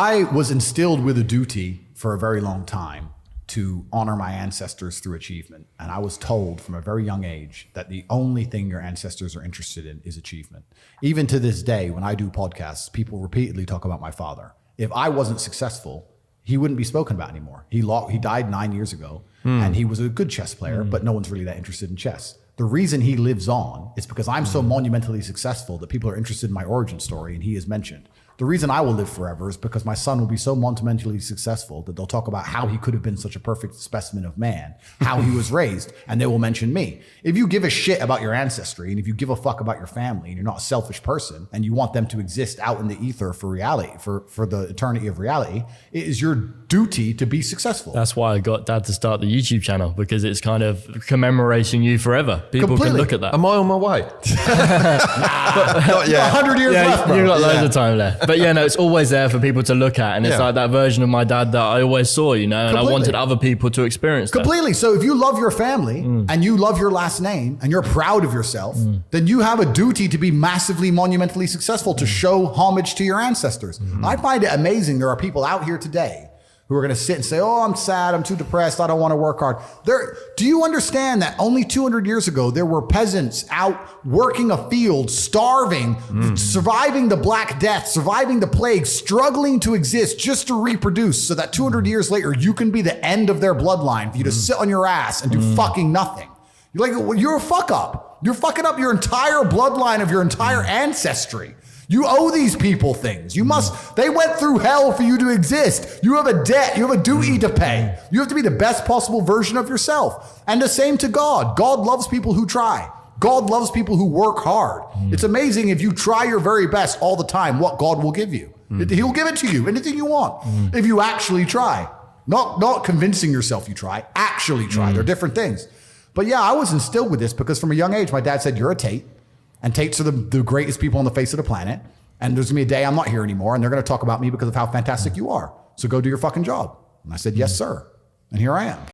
I was instilled with a duty for a very long time to honor my ancestors through achievement. And I was told from a very young age that the only thing your ancestors are interested in is achievement. Even to this day, when I do podcasts, people repeatedly talk about my father. If I wasn't successful, he wouldn't be spoken about anymore. He died 9 years ago, and he was a good chess player, but no one's really that interested in chess. The reason he lives on is because I'm so monumentally successful that people are interested in my origin story, and he is mentioned. The reason I will live forever is because my son will be so monumentally successful that they'll talk about how he could have been such a perfect specimen of man, how he was raised, and they will mention me. If you give a shit about your ancestry, and if you give a fuck about your family, and you're not a selfish person, and you want them to exist out in the ether for reality, for the eternity of reality, it is your duty to be successful. That's why I got Dad to start the YouTube channel, because it's kind of commemorating you forever. People can look at that. Am I on my way? Not yet. 100 years left, bro. You've got loads of time left. But yeah, no, it's always there for people to look at. And it's like that version of my dad that I always saw, you know, and I wanted other people to experience that. Completely. So if you love your family and you love your last name and you're proud of yourself, then you have a duty to be massively monumentally successful, to show homage to your ancestors. I find it amazing. There are people out here today who are going to sit and say, oh, I'm sad, I'm too depressed, I don't want to work hard. Do you understand that only 200 years ago, there were peasants out working a field, starving, surviving the Black Death, surviving the plague, struggling to exist just to reproduce, so that 200 years later, you can be the end of their bloodline for you to sit on your ass and do fucking nothing. You're like, well, you're a fuck up. You're fucking up your entire bloodline of your entire ancestry. You owe these people things. They went through hell for you to exist. You have a debt. You have a duty to pay. You have to be the best possible version of yourself. And the same to God. God loves people who try. God loves people who work hard. It's amazing if you try your very best all the time, what God will give you. He'll give it to you, anything you want, if you actually try. Not convincing yourself you try, actually try. They're different things. But yeah, I was instilled with this because from a young age, my dad said, you're a Tate. And Tates are the greatest people on the face of the planet. And there's gonna be a day I'm not here anymore, and they're gonna talk about me because of how fantastic you are. So go do your fucking job. And I said, yes, sir. And here I am.